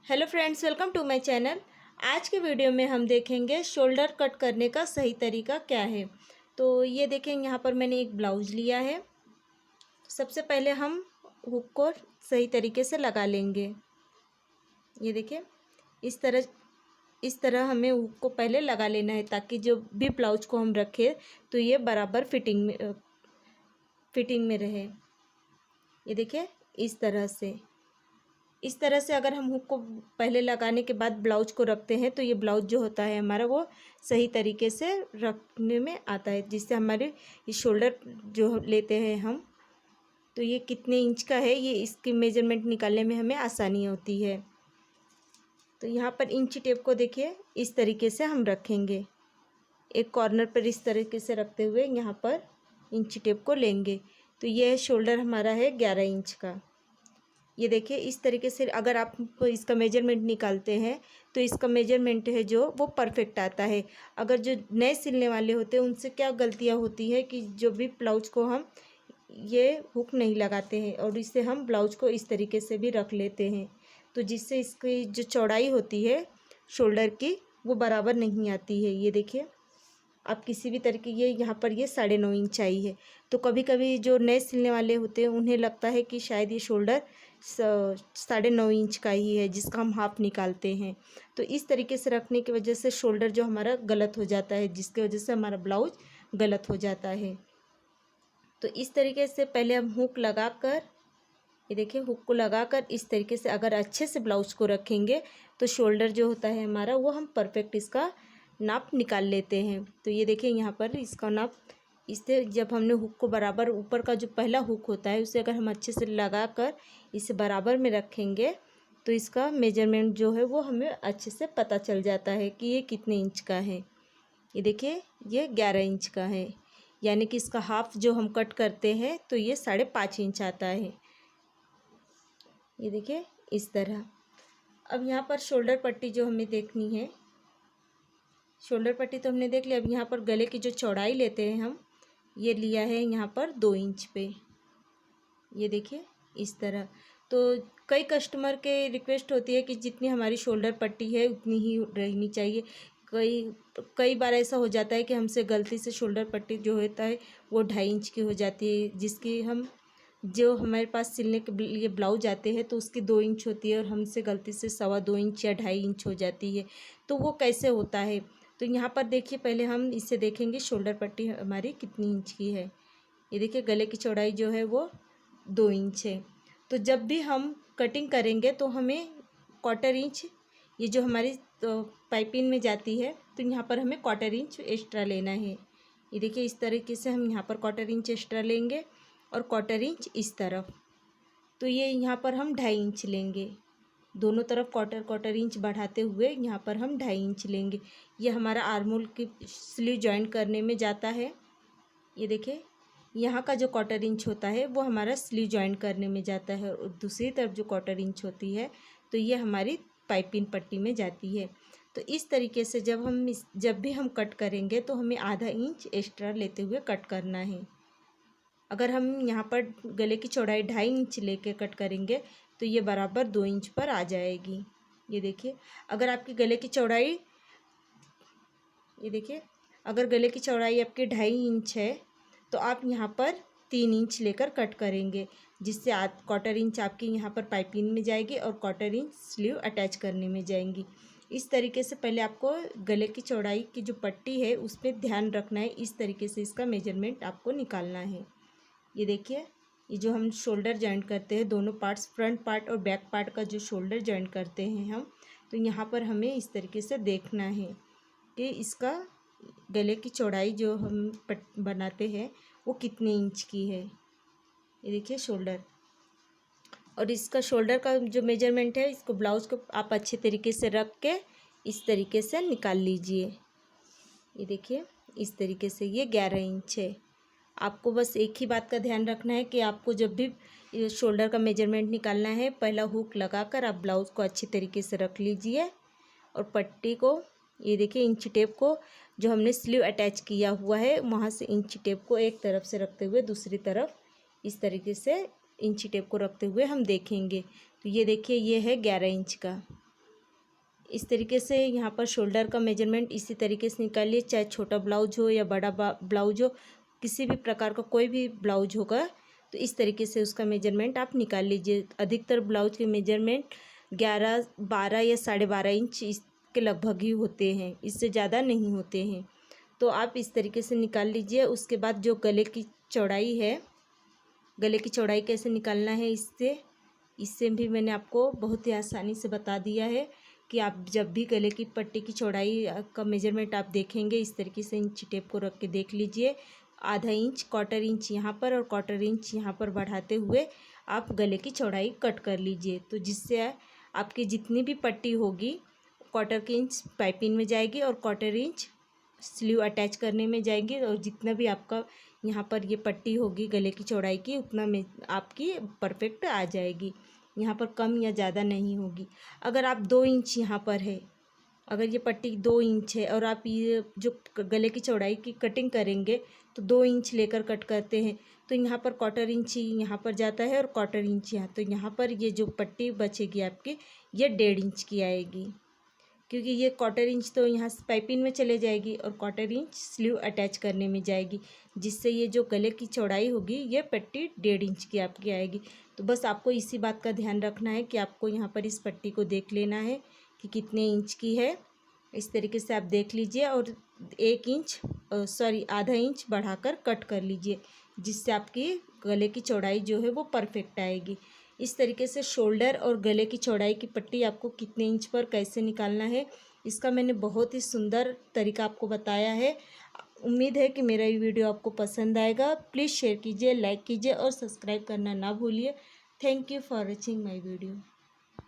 Hello friends, welcome to my channel. आज के video में हम देखेंगे शोल्डर कट करने का सही तरीका क्या है। तो ये देखेंगे, यहाँ पर मैंने एक ब्लाउज लिया है। सबसे पहले हम हुक को सही तरीके से लगा लेंगे। ये देखिए, इस तरह हमें हुक को पहले लगा लेना है ताकि जो भी ब्लाउज को हम रखें तो ये बराबर फिटिंग में रहे। ये देखिए, इस तरह से अगर हम हुक को पहले लगाने के बाद ब्लाउज को रखते हैं तो ये ब्लाउज जो होता है हमारा वो सही तरीके से रखने में आता है, जिससे हमारे ये शोल्डर जो लेते हैं हम, तो ये कितने इंच का है ये इसकी मेजरमेंट निकालने में हमें आसानी होती है। तो यहाँ पर इंची टेप को देखिए, इस तरीके से हम रखेंगे। एक कॉर्नर पर इस तरीके से रखते हुए यहाँ पर इंची टेप को लेंगे। तो ये शोल्डर हमारा है 11 इंच का। ये देखिए, इस तरीके से अगर आप इसका मेजरमेंट निकालते हैं तो इसका मेजरमेंट है जो वो परफेक्ट आता है। अगर जो नए सिलने वाले होते हैं उनसे क्या गलतियां होती है कि जो भी ब्लाउज को हम ये हुक नहीं लगाते हैं और इससे हम ब्लाउज को इस तरीके से भी रख लेते हैं, तो जिससे इसकी जो चौड़ाई होती है शोल्डर की वो बराबर नहीं आती है। ये देखिए, आप किसी भी तरीके ये यहाँ पर ये 9.5 इंच आई है। तो कभी कभी जो नए सिलने वाले होते हैं उन्हें लगता है कि शायद ये शोल्डर 9.5 इंच का ही है, जिसका हम हाफ निकालते हैं। तो इस तरीके से रखने की वजह से शोल्डर जो हमारा गलत हो जाता है, जिसकी वजह से हमारा ब्लाउज गलत हो जाता है। तो इस तरीके से पहले हम हुक लगा कर, ये देखिए, हुक को लगाकर इस तरीके से अगर अच्छे से ब्लाउज को रखेंगे तो शोल्डर जो होता है हमारा वो हम परफेक्ट इसका नाप निकाल लेते हैं। तो ये देखिए, यहाँ पर इसका नाप, इससे जब हमने हुक को बराबर, ऊपर का जो पहला हुक होता है उसे अगर हम अच्छे से लगा कर इसे बराबर में रखेंगे तो इसका मेजरमेंट जो है वो हमें अच्छे से पता चल जाता है कि ये कितने इंच का है। ये देखिए, ये 11 इंच का है, यानी कि इसका हाफ जो हम कट करते हैं तो ये 5.5 इंच आता है। ये देखिए, इस तरह। अब यहाँ पर शोल्डर पट्टी जो हमें देखनी है, शोल्डर पट्टी तो हमने देख लिया। अब यहाँ पर गले की जो चौड़ाई लेते हैं हम, ये लिया है यहाँ पर 2 इंच पे। ये देखिए, इस तरह। तो कई कस्टमर के रिक्वेस्ट होती है कि जितनी हमारी शोल्डर पट्टी है उतनी ही रहनी चाहिए। कई बार ऐसा हो जाता है कि हमसे गलती से शोल्डर पट्टी जो होता है वो 2.5 इंच की हो जाती है, जिसकी हम जो हमारे पास सिलने के लिए ब्लाउज आते हैं तो उसकी 2 इंच होती है और हमसे गलती से 2.25 इंच या 2.5 इंच हो जाती है। तो वो कैसे होता है, तो यहाँ पर देखिए, पहले हम इससे देखेंगे शोल्डर पट्टी हमारी कितनी इंच की है। ये देखिए, गले की चौड़ाई जो है वो 2 इंच है। तो जब भी हम कटिंग करेंगे तो हमें 1/4 इंच, ये जो हमारी तो पाइपिंग में जाती है, तो यहाँ पर हमें 1/4 इंच एक्स्ट्रा लेना है। ये देखिए, इस तरीके से हम यहाँ पर 1/4 इंच एक्स्ट्रा लेंगे और 1/4 इंच इस तरफ। तो ये यहाँ पर हम 2.5 इंच लेंगे। दोनों तरफ 1/4 इंच बढ़ाते हुए यहाँ पर हम 2.5 इंच लेंगे। ये हमारा आर्महोल की स्लीव जॉइंट करने में जाता है। ये देखिए, यहाँ का जो 1/4 इंच होता है वो हमारा स्लीव जॉइंट करने में जाता है और दूसरी तरफ जो 1/4 इंच होती है तो ये हमारी पाइपिंग पट्टी में जाती है। तो इस तरीके से जब भी हम कट करेंगे तो हमें आधा इंच एक्स्ट्रा लेते हुए कट करना है। अगर हम यहाँ पर गले की चौड़ाई 2.5 इंच लेके कट करेंगे तो ये बराबर 2 इंच पर आ जाएगी। ये देखिए, अगर आपकी गले की चौड़ाई, ये देखिए, अगर गले की चौड़ाई आपकी 2.5 इंच है तो आप यहाँ पर 3 इंच लेकर कट करेंगे, जिससे 1/4 इंच आपकी यहाँ पर पाइपिंग में जाएगी और 1/4 इंच स्लीव अटैच करने में जाएंगी। इस तरीके से पहले आपको गले की चौड़ाई की जो पट्टी है उस पर ध्यान रखना है। इस तरीके से इसका मेजरमेंट आपको निकालना है। ये देखिए, ये जो हम शोल्डर जॉइंट करते हैं, दोनों पार्ट्स, फ्रंट पार्ट और बैक पार्ट का जो शोल्डर जॉइंट करते हैं हम, तो यहाँ पर हमें इस तरीके से देखना है कि इसका गले की चौड़ाई जो हम बनाते हैं वो कितने इंच की है। ये देखिए शोल्डर, और इसका शोल्डर का जो मेजरमेंट है, इसको ब्लाउज को आप अच्छे तरीके से रख के इस तरीके से निकाल लीजिए। ये देखिए, इस तरीके से ये 11 इंच है। आपको बस एक ही बात का ध्यान रखना है कि आपको जब भी शोल्डर का मेजरमेंट निकालना है, पहला हुक लगाकर आप ब्लाउज को अच्छी तरीके से रख लीजिए और पट्टी को, ये देखिए, इंची टेप को जो हमने स्लीव अटैच किया हुआ है वहाँ से इंची टेप को एक तरफ से रखते हुए दूसरी तरफ इस तरीके से इंची टेप को रखते हुए हम देखेंगे। तो ये देखिए, ये है 11 इंच का। इस तरीके से यहाँ पर शोल्डर का मेजरमेंट इसी तरीके से निकालिए, चाहे छोटा ब्लाउज हो या बड़ा ब्लाउज हो, किसी भी प्रकार का कोई भी ब्लाउज होगा तो इस तरीके से उसका मेजरमेंट आप निकाल लीजिए। अधिकतर ब्लाउज के मेजरमेंट 11, 12 या 12.5 इंच इसके लगभग ही होते हैं, इससे ज़्यादा नहीं होते हैं। तो आप इस तरीके से निकाल लीजिए। उसके बाद जो गले की चौड़ाई है, गले की चौड़ाई कैसे निकालना है इससे भी मैंने आपको बहुत ही आसानी से बता दिया है कि आप जब भी गले की पट्टी की चौड़ाई का मेजरमेंट आप देखेंगे, इस तरीके से इंची टेप को रख के देख लीजिए। आधा इंच, क्वार्टर इंच यहाँ पर और क्वार्टर इंच यहाँ पर बढ़ाते हुए आप गले की चौड़ाई कट कर लीजिए। तो जिससे आपकी जितनी भी पट्टी होगी, क्वार्टर की इंच पाइपिंग में जाएगी और क्वार्टर इंच स्लीव अटैच करने में जाएगी, और जितना भी आपका यहाँ पर ये पट्टी होगी गले की चौड़ाई की, उतना में आपकी परफेक्ट आ जाएगी। यहाँ पर कम या ज़्यादा नहीं होगी। अगर आप 2 इंच यहाँ पर है, अगर ये पट्टी 2 इंच है और आप ये जो गले की चौड़ाई की कटिंग करेंगे तो 2 इंच लेकर कट करते हैं, तो यहाँ पर क्वार्टर इंच ही यहाँ पर जाता है और क्वार्टर इंच यहाँ, तो यहाँ पर ये जो पट्टी बचेगी आपकी, ये 1.5 इंच की आएगी, क्योंकि ये क्वार्टर इंच तो यहाँ पाइपिंग में चले जाएगी और क्वार्टर इंच स्लीव अटैच करने में जाएगी, जिससे ये जो गले की चौड़ाई होगी ये पट्टी 1.5 इंच की आपकी आएगी। तो बस आपको इसी बात का ध्यान रखना है कि आपको यहाँ पर इस पट्टी को देख लेना है कि कितने इंच की है। इस तरीके से आप देख लीजिए और 1 इंच आधा इंच बढ़ाकर कट कर लीजिए, जिससे आपकी गले की चौड़ाई जो है वो परफेक्ट आएगी। इस तरीके से शोल्डर और गले की चौड़ाई की पट्टी आपको कितने इंच पर कैसे निकालना है, इसका मैंने बहुत ही सुंदर तरीका आपको बताया है। उम्मीद है कि मेरा ये वीडियो आपको पसंद आएगा। प्लीज़ शेयर कीजिए, लाइक कीजिए और सब्सक्राइब करना ना भूलिए। Thank you for watching my video.